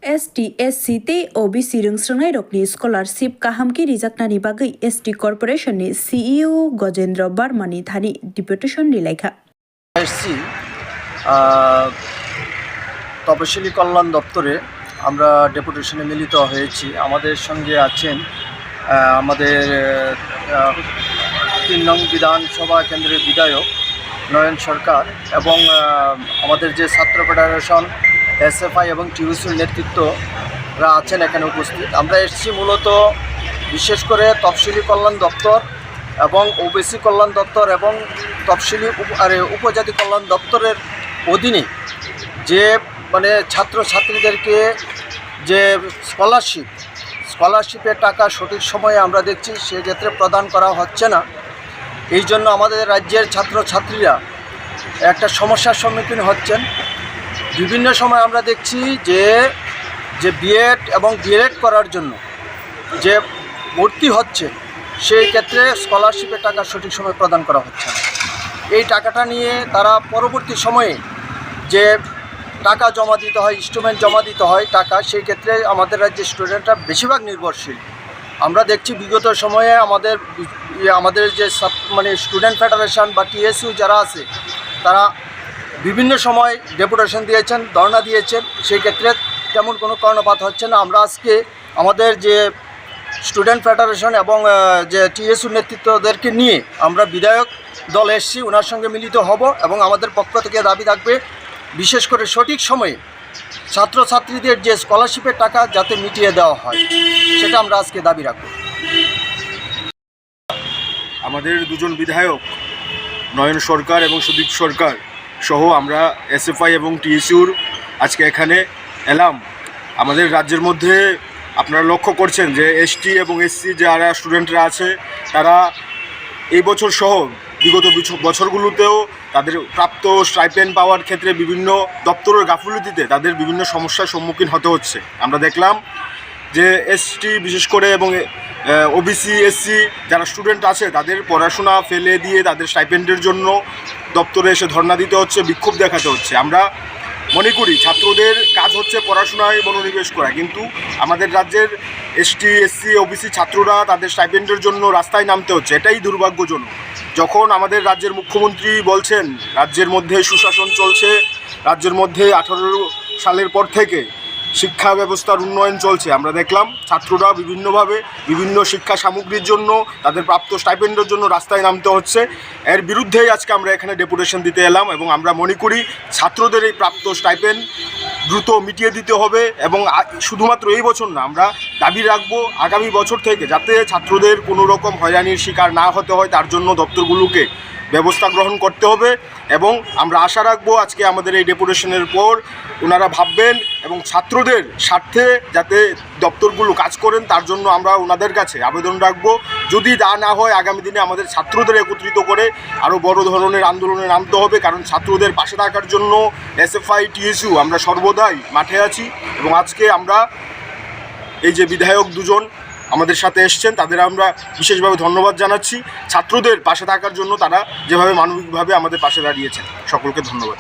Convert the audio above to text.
ST SC ते OBC रोंस्रोंनाय रकनि scholarship काहामखि रिजाकनानि बागै ST कर्पोरेशननि CEO Gajendra बार्मानि थानि डेपुटेशननि लेखा এসছি তপশিলি কল্যাণ দপ্তরে আমরা ডেপুটেশনে মিলিত হয়েছি। আমাদের সঙ্গে আছেন আমাদের ৩ নং বিধানসভা কেন্দ্রের বিধায়ক নয়ন সরকার এবং আমাদের যে ছাত্র ফেডারেশন এসএফআই এবং টিউসির নেতৃত্বরা আছেন এখানে উপস্থিত। আমরা এসেছি মূলত বিশেষ করে তফসিলি কল্যাণ দপ্তর এবং ওবিসি কল্যাণ দপ্তর এবং তফসিলি উপজাতি কল্যাণ দপ্তরের অধীনে যে ছাত্রছাত্রীদেরকে যে স্কলারশিপের টাকা সঠিক সময়ে আমরা দেখছি সেক্ষেত্রে প্রদান করা হচ্ছে না। এই জন্য আমাদের রাজ্যের ছাত্রছাত্রীরা একটা সমস্যার সম্মুখীন হচ্ছেন। বিভিন্ন সময় আমরা দেখছি যে বিএড এবং ডিএলএড করার জন্য যে ভর্তি হচ্ছে সেই ক্ষেত্রে স্কলারশিপের টাকা সঠিক সময়ে প্রদান করা হচ্ছে না। এই টাকাটা নিয়ে তারা পরবর্তী সময়ে যে টাকা জমা দিতে হয়, ইনস্টলমেন্ট জমা দিতে হয় টাকা, সেই ক্ষেত্রে আমাদের রাজ্যের স্টুডেন্টরা বেশিরভাগ নির্ভরশীল। আমরা দেখছি বিগত সময়ে আমাদের যে স্টুডেন্ট ফেডারেশন বা টিএসইউ যারা আছে তারা বিভিন্ন সময় ডেপুটেশন দিয়েছেন, ধর্ণা দিয়েছেন, সেই ক্ষেত্রে তেমন কোনো কর্ণপাত হচ্ছে না। আমরা আজকে আমাদের যে স্টুডেন্ট ফেডারেশন এবং যে টিএসইউ নেতৃত্বদেরকে নিয়ে আমরা বিধায়ক দল এসেছি, ওনার সঙ্গে মিলিত হব এবং আমাদের পক্ষ থেকে দাবি থাকবে বিশেষ করে সঠিক সময়ে ছাত্রছাত্রীদের যে স্কলারশিপের টাকা যাতে মিটিয়ে দেওয়া হয়, সেটা আমরা আজকে দাবি রাখব। আমাদের দুজন বিধায়ক নয়ন সরকার এবং সুদীপ সরকার সহ আমরা এসএফআই এবং টিএসইউর আজকে এখানে এলাম। আমাদের রাজ্যের মধ্যে আপনারা লক্ষ্য করছেন যে এসটি এবং এসসি যারা স্টুডেন্টরা আছে তারা এই বছর সহ বিগত বছরগুলোতেও তাদের প্রাপ্ত স্টাইপেন্ড পাওয়ার ক্ষেত্রে বিভিন্ন দপ্তরের গাফিলতিতে তাদের বিভিন্ন সমস্যার সম্মুখীন হতে হচ্ছে। আমরা দেখলাম যে এসটি বিশেষ করে এবং ওবিসি এসসি যারা স্টুডেন্ট আছে তাদের পড়াশোনা ফেলে দিয়ে তাদের স্টাইপেন্ডের জন্য দপ্তরে এসে ধর্ণা দিতে হচ্ছে, বিক্ষোভ দেখাতে হচ্ছে। আমরা মনে করি ছাত্রদের কাজ হচ্ছে পড়াশোনায় মনোনিবেশ করা, কিন্তু আমাদের রাজ্যের এসটি এসসি ওবিসি ছাত্ররা তাদের স্টাইপেন্ডের জন্য রাস্তায় নামতে হচ্ছে। এটাই দুর্ভাগ্যজনক। যখন আমাদের রাজ্যের মুখ্যমন্ত্রী বলছেন রাজ্যের মধ্যে সুশাসন চলছে, রাজ্যের মধ্যে 18 সালের পর থেকে শিক্ষা ব্যবস্থার উন্নয়ন চলছে, আমরা দেখলাম ছাত্ররা বিভিন্নভাবে বিভিন্ন শিক্ষা সামগ্রীর জন্য তাদের প্রাপ্ত স্টাইপেন্ডের জন্য রাস্তায় নামতে হচ্ছে। এর বিরুদ্ধেই আজকে আমরা এখানে ডেপুটেশন দিতে এলাম এবং আমরা মনে করি ছাত্রদের এই প্রাপ্ত স্টাইপেন্ড দ্রুত মিটিয়ে দিতে হবে এবং শুধুমাত্র এই বছর না, আমরা দাবি রাখবো আগামী বছর থেকে যাতে ছাত্রদের কোনো রকম হয়রানির শিকার না হতে হয় তার জন্য দপ্তরগুলোকে ব্যবস্থা গ্রহণ করতে হবে। এবং আমরা আশা রাখবো আজকে আমাদের এই ডেপুটেশনের পর ওনারা ভাববেন এবং ছাত্রদের স্বার্থে যাতে দপ্তরগুলো কাজ করেন তার জন্য আমরা ওনাদের কাছে আবেদন রাখবো। যদি তা না হয় আগামী দিনে আমাদের ছাত্রদের একত্রিত করে আরও বড় ধরনের আন্দোলনে নামতে হবে, কারণ ছাত্রদের পাশে থাকার জন্য এসএফআই টিএসইউ আমরা সর্বদাই মাঠে আছি। এবং আজকে আমরা এই যে বিধায়ক দুজন আমাদের সাথে এসছেন তাদের আমরা বিশেষভাবে ধন্যবাদ জানাচ্ছি। ছাত্রদের পাশে থাকার জন্য তারা যেভাবে মানবিকভাবে আমাদের পাশে দাঁড়িয়েছেন, সকলকে ধন্যবাদ।